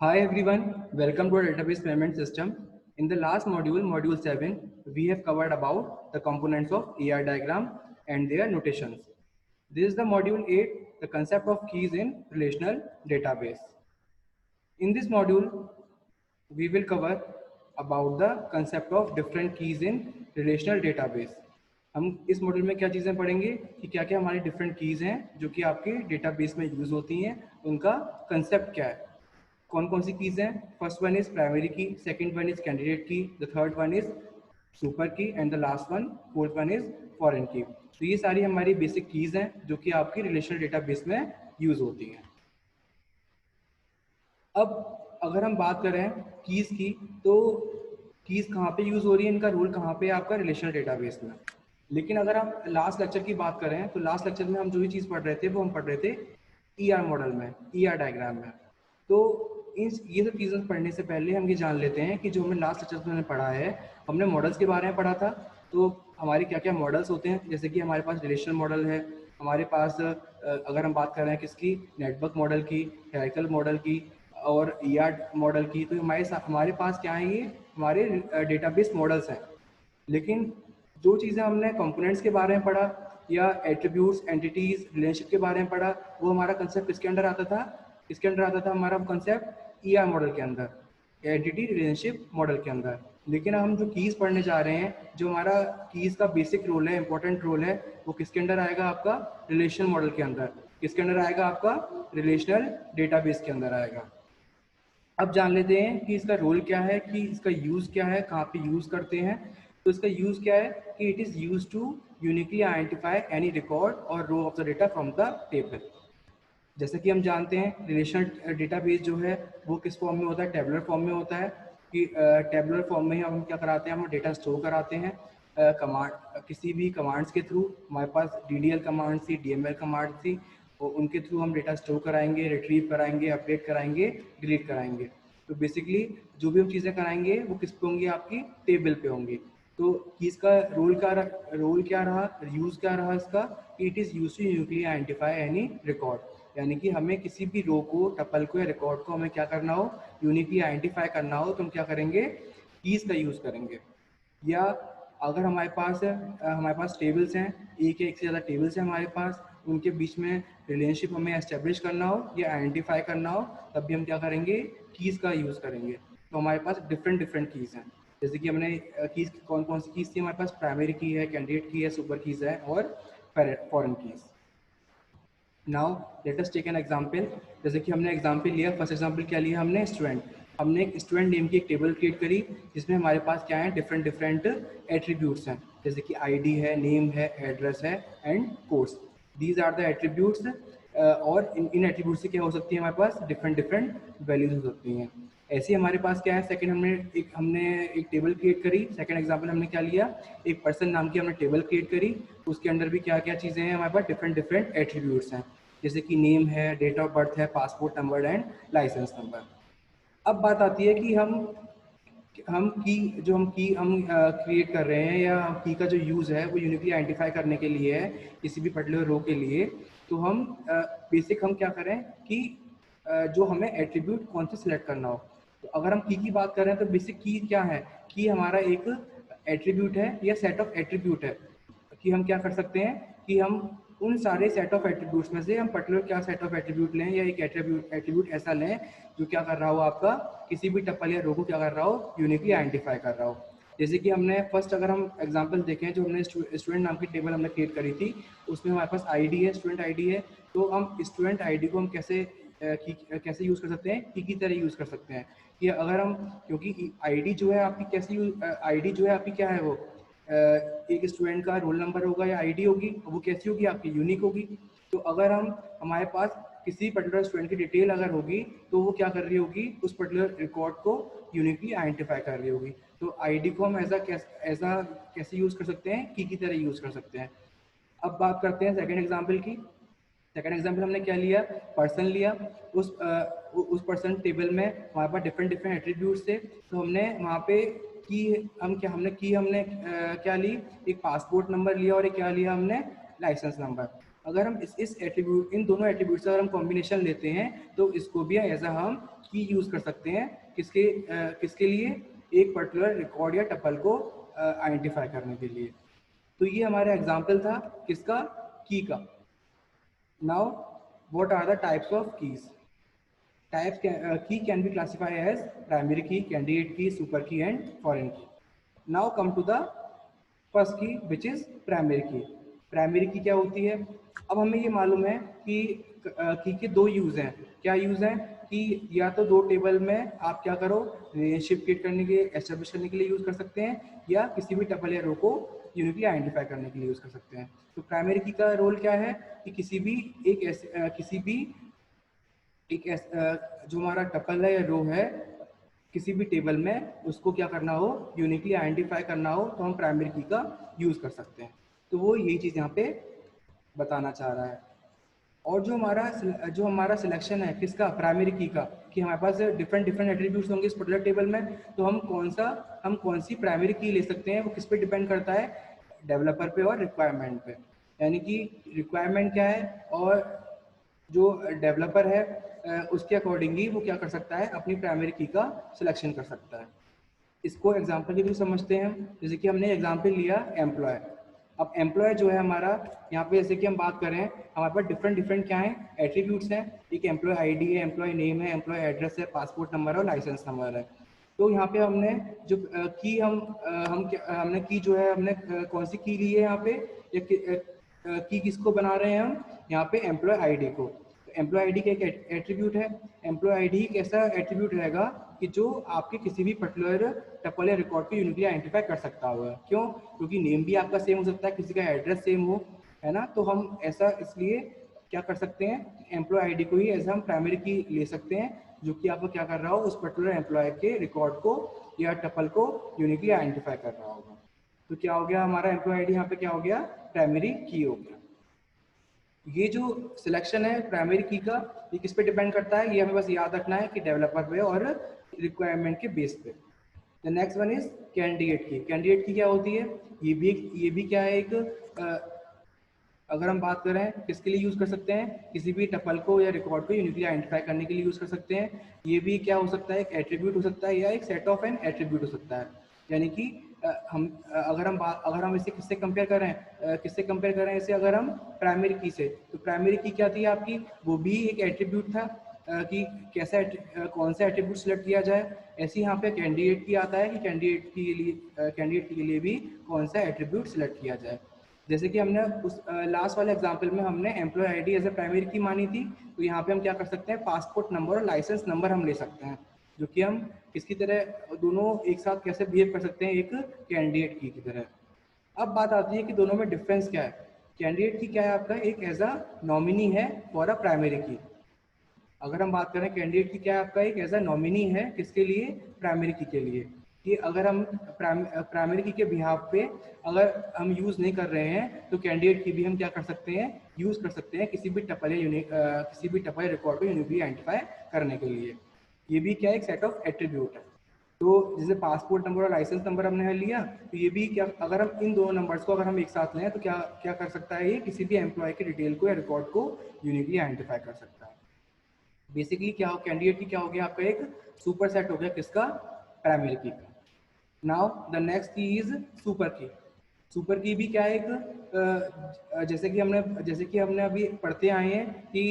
Hi everyone, welcome to our database management system. In the last module, module 7, we have covered about the components of ER diagram and their notations. This is the module 8, the concept of keys in relational database. In this module, we will cover about the concept of different keys in relational database. हम इस module में क्या चीज़ें पढ़ेंगे कि क्या क्या हमारी डिफरेंट कीज़ हैं जो कि आपके डेटाबेस में यूज़ होती हैं, उनका कंसेप्ट क्या है, कौन कौन सी कीज़ हैं. First one is primary key, second one is candidate key, the third one is super key and the last one fourth one is foreign key. तो ये सारी हमारी बेसिक कीज़ हैं जो कि आपकी रिलेशनल डेटाबेस में यूज़ होती हैं. अब अगर हम बात करें कीज़ की, तो कीज़ कहाँ पे यूज़ हो रही है, इनका रोल कहाँ पे है आपका रिलेशनल डेटाबेस में. लेकिन अगर हम लास्ट लेक्चर की बात करें तो लास्ट लेक्चर में हम जो भी चीज़ पढ़ रहे थे वो हम पढ़ रहे थे ईआर मॉडल में, ईआर डायग्राम में. तो ये सब चीज़ें पढ़ने से पहले हम ये जान लेते हैं कि जो हमने लास्ट लेक्चर में हमने पढ़ा है, हमने मॉडल्स के बारे में पढ़ा था. तो हमारे क्या क्या मॉडल्स होते हैं, जैसे कि हमारे पास रिलेशनल मॉडल है, हमारे पास अगर हम बात कर रहे हैं किसकी, नेटवर्क मॉडल की, हायरार्किकल मॉडल की और ईआर मॉडल की. तो हमारे पास क्या है, ये हमारे डेटाबेस मॉडल्स हैं. लेकिन जो चीज़ें हमने कंपोनेंट्स के बारे में पढ़ा या एट्रीब्यूट्स, एंटिटीज, रिलेशनशिप के बारे में पढ़ा, वो हमारा कंसेप्ट किसके अंडर आता था, किसके अंडर आता था हमारा कंसेप्ट ईआर मॉडल के अंदर, एंटिटी रिलेशनशिप मॉडल के अंदर. लेकिन हम जो कीज़ पढ़ने जा रहे हैं, जो हमारा कीज़ का बेसिक रोल है, इंपॉर्टेंट रोल है, वो किसके अंडर आएगा, आपका रिलेशनल मॉडल के अंदर. किसके अंदर आएगा, आपका रिलेशनल डेटाबेस के अंदर आएगा. अब जान लेते हैं कि इसका रोल क्या है, कि इसका यूज़ क्या है, कहाँ पे यूज़ करते हैं. तो इसका यूज़ क्या है कि it is use to uniquely identify any record और row of the data from the table. जैसे कि हम जानते हैं रिलेशनल डेटाबेस जो है वो किस फॉर्म में होता है, टेबुलर फॉर्म में होता है. कि टेबुलर फॉर्म में हम क्या कराते हैं, हम डेटा स्टोर कराते हैं कमांड, किसी भी कमांड्स के थ्रू. हमारे पास डीडीएल कमांड थी, डीएमएल कमांड थी, और उनके थ्रू हम डेटा स्टोर कराएंगे, रिट्रीव कराएंगे, अपडेट कराएंगे, डिलीट कराएंगे. तो बेसिकली जो भी हम चीज़ें कराएंगे वो किस पे होंगी, आपकी टेबल पे होंगी. तो इसका रोल क्या रहा, यूज़ क्या रहा इसका, कि it is use to uniquely identify any record. यानी कि हमें किसी भी रो को, टपल को या रिकॉर्ड को हमें क्या करना हो, यूनिकली आइडेंटिफाई करना हो, तो हम क्या करेंगे, कीज़ का यूज़ करेंगे. या अगर हमारे पास टेबल्स हैं, एक या एक से ज़्यादा टेबल्स हैं हमारे पास, उनके बीच में रिलेशनशिप हमें एस्टेब्लिश करना हो या आइडेंटिफाई करना हो, तब भी हम क्या करेंगे, कीज़ का यूज़ करेंगे. तो हमारे पास डिफरेंट डिफरेंट कीज़ हैं. जैसे कि हमने कीज़, कौन कौन सी कीज़ थी हमारे पास, प्राइमरी की है, कैंडिडेट की है, सुपर कीज़ है और foreign keys. Now let us take an example. जैसे कि हमने एग्जांपल लिया, फर्स्ट एग्जांपल क्या लिया हमने, स्टूडेंट. हमने एक स्टूडेंट नेम की एक टेबल क्रिएट करी जिसमें हमारे पास क्या है, डिफरेंट डिफरेंट एट्रीब्यूट्स हैं. जैसे कि आईडी है, नेम है, एड्रेस है and course. These are the attributes. और इन एट्रीब्यूट्स से क्या हो सकती है, हमारे पास डिफरेंट डिफरेंट वैल्यूज हो सकती हैं. ऐसे ही हमारे पास क्या है, सेकंड हमने एक टेबल क्रिएट करी. सेकंड एग्जांपल हमने क्या लिया, एक पर्सन नाम की हमने टेबल क्रिएट करी. उसके अंदर भी क्या क्या चीज़ें हैं, हमारे पास डिफरेंट डिफरेंट एट्रीब्यूट्स हैं. जैसे कि नेम है, डेट ऑफ बर्थ है, passport number and licence number. अब बात आती है कि हम की जो हम की हम क्रिएट कर रहे हैं, या की का जो यूज़ है वो यूनिकली आइडेंटिफाई करने के लिए है किसी भी पर्टिकुलर रो के लिए. तो हम बेसिक हम क्या करें कि जो हमें एट्रीब्यूट कौन से सिलेक्ट करना हो. तो अगर हम की बात कर रहे हैं तो बेसिक की क्या है, की हमारा एक एट्रीब्यूट है या सेट ऑफ एट्रीब्यूट है. कि हम क्या कर सकते हैं कि हम उन सारे सेट ऑफ एट्रीब्यूट्स में से हम पर्टिकुलर क्या सेट ऑफ एट्रीब्यूट लें, या एक एट्रीब्यूट ऐसा लें जो क्या कर रहा हो, आपका किसी भी टपल या रो को क्या कर रहा हो, यूनिकली आइडेंटिफाई कर रहा हो. जैसे कि हमने फर्स्ट अगर हम एग्जांपल देखें, जो हमने स्टूडेंट नाम की टेबल हमने क्रिएट करी थी, उसमें हमारे पास आईडी है, स्टूडेंट आईडी है. तो हम स्टूडेंट आईडी को हम कैसे यूज़ कर सकते हैं, की तरह यूज़ कर सकते हैं. कि अगर हम, क्योंकि आईडी जो है आपकी आईडी जो है आपकी क्या है, वो एक स्टूडेंट का रोल नंबर होगा या आईडी होगी, वो कैसी होगी, आपकी यूनिक होगी. तो अगर हमारे पास किसी पर्टिकुलर स्टूडेंट की डिटेल अगर होगी, तो वो क्या कर रही होगी, उस पर्टिकुलर रिकॉर्ड को यूनिकली आइडेंटिफाई कर रही होगी. तो आईडी को हम ऐसा कैसे यूज़ कर सकते हैं, की तरह यूज़ कर सकते हैं. अब बात करते हैं सेकेंड एग्जाम्पल की. सेकेंड एग्जाम्पल हमने क्या लिया, पर्सन लिया. उस पर्सन टेबल में हमारे पास डिफरेंट डिफरेंट एट्रीब्यूट्स थे. तो हमने वहाँ पे की हमने क्या ली, एक पासपोर्ट नंबर लिया और एक क्या लिया हमने, लाइसेंस नंबर. अगर हम इस एट्रीब्यूट, इन दोनों एट्रीब्यूट से अगर हम कॉम्बिनेशन लेते हैं तो इसको भी एज हम की यूज़ कर सकते हैं। किसके लिए? एक पर्टिकुलर रिकॉर्ड या टपल को आइडेंटिफाई करने के लिए। तो ये हमारा एग्जाम्पल था किसका? की का। Now what are the types of keys? key can be classified as primary key, candidate key, super key and foreign key. Now come to the first key which is primary key. Primary की क्या होती है? अब हमें ये मालूम है कि की के दो यूज़ हैं। क्या यूज़ हैं? कि या तो दो टेबल में आप क्या करो, रिलेशनशिप क्रिएट करने के लिए, एस्टेब्लिश करने के लिए यूज़ कर सकते हैं, या किसी भी टपल या रो को यूनिकली आइडेंटिफाई करने के लिए यूज़ कर सकते हैं। तो प्राइमरी की का रोल क्या है कि किसी भी जो हमारा टपल है या रो है किसी भी टेबल में, उसको क्या करना हो, यूनिकली आइडेंटिफाई करना हो, तो हम प्राइमरी की का यूज़ कर सकते हैं। तो वो यही चीज़ यहाँ पे बताना चाह रहा है। और जो हमारा सिलेक्शन है किसका? प्राइमरी की का, कि हमारे पास डिफरेंट एट्रीब्यूट्स होंगे इस पर्टिकुलर टेबल में, तो हम कौन सी प्राइमरी की ले सकते हैं, वो किस पे डिपेंड करता है? डेवलपर पे और रिक्वायरमेंट पे। यानी कि रिक्वायरमेंट क्या है और जो डेवलपर है उसके अकॉर्डिंगली वो क्या कर सकता है, अपनी प्राइमरी की का सिलेक्शन कर सकता है। इसको एग्जांपल के थ्रू समझते हैं। जैसे कि हमने एग्जांपल लिया एम्प्लॉय। अब एम्प्लॉय जो है हमारा, यहाँ पे जैसे कि हम बात करें, हमारे पास डिफरेंट क्या है, एट्रीब्यूट्स हैं। एक एम्प्लॉय आईडी है, एम्प्लॉय नेम है, एम्प्लॉय एड्रेस है, पासपोर्ट नंबर और लाइसेंस नंबर है। तो यहाँ पे हमने जो की हमने की जो है, हमने कौन सी की ली है यहाँ पे, की किसको बना रहे हैं हम यहाँ पे? एम्प्लॉय आईडी को। एम्प्लॉय आईडी का एक एट्रीब्यूट है। एम्प्लॉय आईडी एक ऐसा एट्रीब्यूट रहेगा कि जो आपके किसी भी पर्टिकुलर टपल या रिकॉर्ड को यूनिकली आइडेंटिफाई कर सकता होगा। क्यों? क्योंकि नेम भी आपका सेम हो सकता है, किसी का एड्रेस सेम हो, है ना। तो हम ऐसा इसलिए क्या कर सकते हैं, एम्प्लॉय आईडी को ही एज हम प्राइमरी की ले सकते हैं, जो कि आपको क्या कर रहा हो, उस पर्टिकुलर एम्प्लॉय के रिकॉर्ड को या टपल को यूनिकली आइडेंटिफाई कर रहा होगा। तो क्या हो गया हमारा एम्प्लॉय आईडी यहाँ पे क्या हो गया? प्राइमरी की हो गया। ये जो सिलेक्शन है प्राइमरी की का, ये किस पे डिपेंड करता है? ये हमें बस याद रखना है कि डेवलपर पे और रिक्वायरमेंट के बेस पे। The next one is candidate की। कैंडिडेट की क्या होती है? ये भी क्या है, अगर हम बात करें किसके लिए यूज़ कर सकते हैं, किसी भी टपल को या रिकॉर्ड को यूनिकली आइडेंटिफाई करने के लिए यूज़ कर सकते हैं। ये भी क्या हो सकता है, एक एट्रीब्यूट हो सकता है या एक सेट ऑफ एन एट्रीब्यूट हो सकता है। यानी कि अगर हम इसे किससे कंपेयर करें इसे अगर हम प्राइमरी की से, तो प्राइमरी की क्या थी आपकी? वो भी एक एट्रीब्यूट था कि कौन सा एट्रीब्यूट सेलेक्ट किया जाए। ऐसे यहाँ पे कैंडिडेट की आता है कि कैंडिडेट के लिए भी कौन सा एट्रीब्यूट सेलेक्ट किया जाए। जैसे कि हमने उस लास्ट वाले एग्जांपल में हमने employee ID as a primary key मानी थी, तो यहाँ पे हम क्या कर सकते हैं, पासपोर्ट नंबर और लाइसेंस नंबर हम ले सकते हैं, जो कि हम किसकी तरह दोनों एक साथ कैसे बिहेव कर सकते हैं, एक कैंडिडेट की तरह। अब बात आती है कि दोनों में डिफरेंस क्या है। कैंडिडेट की क्या है आपका, एक एज अ नॉमिनी है फॉर अ प्राइमरी की। अगर हम बात करें कैंडिडेट की क्या है आपका, एक एज अ नॉमिनी है किसके लिए, प्राइमरी की के लिए। कि अगर हम प्राइमरी की के बिहाफ पे अगर हम यूज़ नहीं कर रहे हैं, तो कैंडिडेट की भी हम क्या कर सकते हैं, यूज़ कर सकते हैं किसी भी टपल रिकॉर्ड को यूनिकली आइडेंटिफाई करने के लिए। ये भी क्या है, एक सेट ऑफ एट्रीब्यूट है। तो जैसे पासपोर्ट नंबर और लाइसेंस नंबर हमने लिया, तो ये भी क्या, अगर हम इन दोनों नंबर्स को अगर हम एक साथ लें, तो क्या क्या कर सकता है, ये किसी भी एम्प्लॉय के डिटेल को या रिकॉर्ड को यूनिकली आइडेंटिफाई कर सकता है। बेसिकली क्या हो, कैंडिडेट की क्या हो गया आपका, एक सुपर सेट हो गया किसका, प्राइमरी की का। नाउ द नेक्स्ट की इज सुपर की। सुपर की भी क्या है, एक जैसे कि हमने अभी पढ़ते आए हैं कि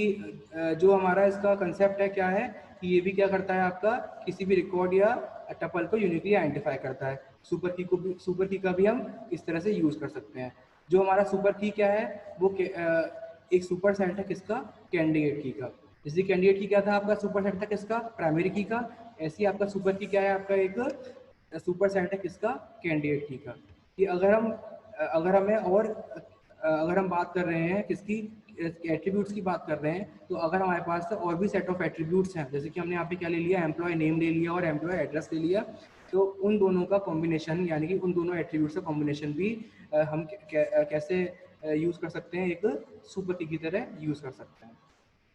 जो हमारा इसका कंसेप्ट है क्या है, कि ये भी क्या करता है आपका, किसी भी रिकॉर्ड या टपल को यूनिकली आइडेंटिफाई करता है। सुपर की का भी हम इस तरह से यूज कर सकते हैं। जो हमारा सुपर की क्या है, वो एक सुपर सेट है किसका, कैंडिडेट की का। जैसे कैंडिडेट की क्या था आपका, सुपर सेट था किसका, प्राइमरी की का। ऐसे ही आपका सुपर की क्या है, आपका एक सुपर सेट है किसका, कैंडिडेट की का। कि अगर हम बात कर रहे हैं किसकी, एट्रीब्यूट्स की बात कर रहे हैं, तो अगर हमारे पास और भी सेट ऑफ एट्रीब्यूट्स हैं, जैसे कि हमने यहाँ पे क्या ले लिया, एम्प्लॉय नेम ले लिया और एम्प्लॉय एड्रेस ले लिया, तो उन दोनों का कॉम्बिनेशन, यानी कि उन दोनों एट्रीब्यूट्स का कॉम्बिनेशन भी हम कैसे यूज़ कर सकते हैं, एक सुपर की तरह यूज़ कर सकते हैं।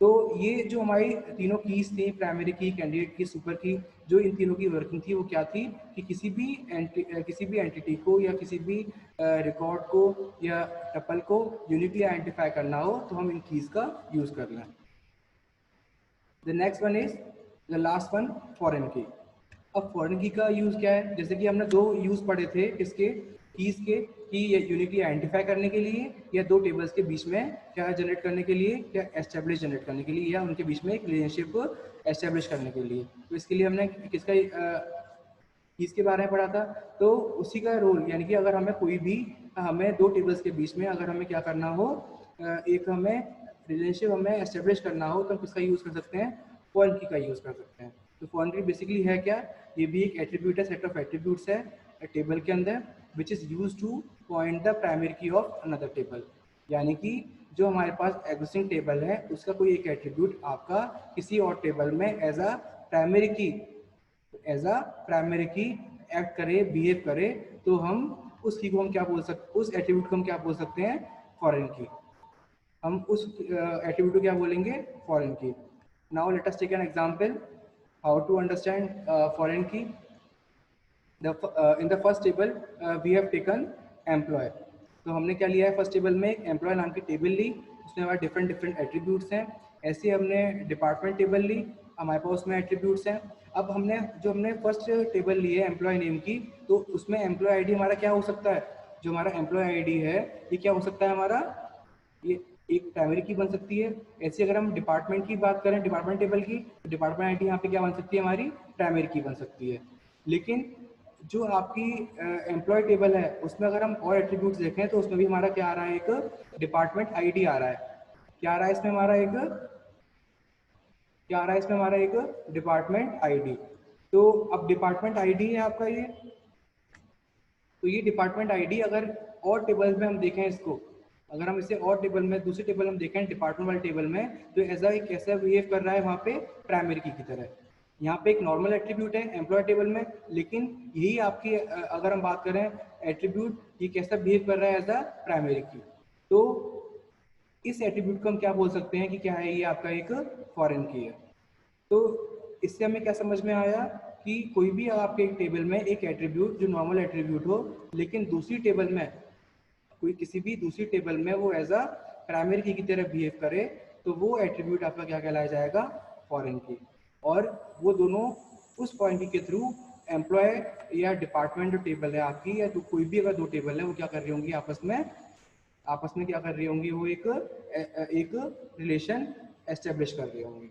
तो ये जो हमारी तीनों कीज थी, प्राइमरी की, कैंडिडेट की, सुपर की, जो इन तीनों की वर्किंग थी वो क्या थी कि किसी भी एंटिटी को या किसी भी रिकॉर्ड को या टपल को यूनिकली आइडेंटिफाई करना हो तो हम इन कीज का यूज कर लें। The next one is the last one, foreign की। अब फॉरेन की का यूज क्या है, जैसे कि हमने दो यूज पढ़े थे किसके, कीज के, कि यूनिकली आइडेंटिफाई करने के लिए या दो टेबल्स के बीच में क्या जनरेट करने के लिए, क्या एस्टेब्लिश जनरेट करने के लिए, या उनके बीच में एक रिलेशनशिप एस्टेब्लिश करने के लिए। तो इसके लिए हमने किसका कीज के बारे में पढ़ा था। तो उसी का रोल, यानी कि अगर हमें कोई भी, हमें दो टेबल्स के बीच में अगर हमें क्या करना हो, एक हमें रिलेशनशिप हमें एस्टेब्लिश करना हो तो हम किसका यूज़ कर सकते हैं, फॉरेन की का यूज़ कर सकते हैं। तो फॉरेन की बेसिकली है क्या, ये भी एक एट्रीब्यूट है, सेट ऑफ एट्रीब्यूट्स है टेबल के अंदर, which is use two point the primary की ऑफ अनदर टेबल। यानी कि जो हमारे पास एग्जिस्टिंग टेबल है उसका कोई एक एट्रीब्यूट आपका किसी और टेबल में एज अ प्राइमरी की एक्ट करे, बिहेव करे, तो हम उस की को हम क्या बोल सकते, उस एट्रीब्यूट को हम क्या बोल सकते हैं, फॉरेन की। हम उस एट्रीब्यूट को क्या बोलेंगे, foreign key. Now let us take an example how to understand foreign key. In the first table we have taken employ. तो हमने क्या लिया है, फर्स्ट टेबल में एक एम्प्लॉय नाम की टेबल ली, उसमें हमारे डिफरेंट डिफरेंट एट्रीब्यूट्स हैं। ऐसे हमने डिपार्टमेंट टेबल ली, हमारे पास उसमें एट्रीब्यूट्स हैं। अब हमने फर्स्ट टेबल ली है एम्प्लॉय नेम की, तो उसमें एम्प्लॉय आईडी हमारा क्या हो सकता है, जो हमारा एम्प्लॉय आईडी है ये क्या हो सकता है हमारा, ये एक प्राइमरी की बन सकती है। ऐसे अगर हम डिपार्टमेंट की बात करें, डिपार्टमेंट टेबल की, तो डिपार्टमेंट आईडी यहाँ पे क्या बन सकती है, हमारी प्राइमरी की बन सकती है। लेकिन जो आपकी एम्प्लॉय टेबल है उसमें अगर हम और एट्रीब्यूट्स देखें तो उसमें भी हमारा क्या आ रहा है, एक डिपार्टमेंट आईडी आ रहा है। क्या आ रहा है इसमें हमारा, एक डिपार्टमेंट आईडी। तो अब डिपार्टमेंट आईडी है आपका ये, तो ये डिपार्टमेंट आईडी अगर और टेबल में हम देखें इसको, अगर हम इसे और टेबल में, दूसरे टेबल हम देखें डिपार्टमेंट वाले टेबल में, तो ऐसा एक कैसा बिहेव कर रहा है वहाँ पे, प्राइमरी की तरह। यहाँ पे एक नॉर्मल एट्रीब्यूट है एम्प्लॉय टेबल में, लेकिन यही आपकी अगर हम बात करें एट्रीब्यूट, ये कैसा बिहेव कर रहा है एज अ प्राइमरी की। तो इस एट्रीब्यूट को हम क्या बोल सकते हैं कि क्या है, ये आपका एक फॉरेन की है। तो इससे हमें क्या समझ में आया कि कोई भी आपके एक टेबल में एक एट्रीब्यूट जो नॉर्मल एट्रीब्यूट हो, लेकिन दूसरी टेबल में, कोई किसी भी दूसरी टेबल में वो एज अ प्राइमरी की तरह बिहेव करे, तो वो एट्रीब्यूट आपका क्या कहलाया जाएगा, फॉरेन की। और वो दोनों उस फॉरेन की के थ्रू एम्प्लॉय या डिपार्टमेंट जो टेबल है आपकी, या तो कोई भी अगर दो टेबल है वो क्या कर रही होंगी आपस में क्या कर रही होंगी, वो एक रिलेशन एस्टेब्लिश कर रही होंगी।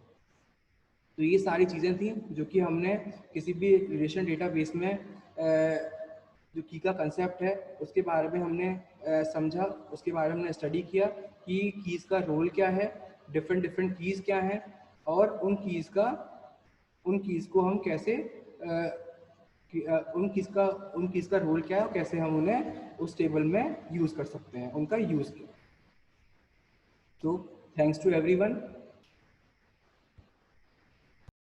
तो ये सारी चीज़ें थी जो कि हमने किसी भी रिलेशन डेटाबेस में जो की का कंसेप्ट है उसके बारे में हमने समझा, उसके बारे में हमने स्टडी किया कि कीज़ का रोल क्या है, डिफरेंट डिफरेंट कीज़ क्या हैं, और उन कीज़ को हम कैसे उन कीज़ का रोल क्या है और कैसे हम उन्हें उस टेबल में यूज़ कर सकते हैं, उनका यूज़ किया। तो थैंक्स टू एवरीवन।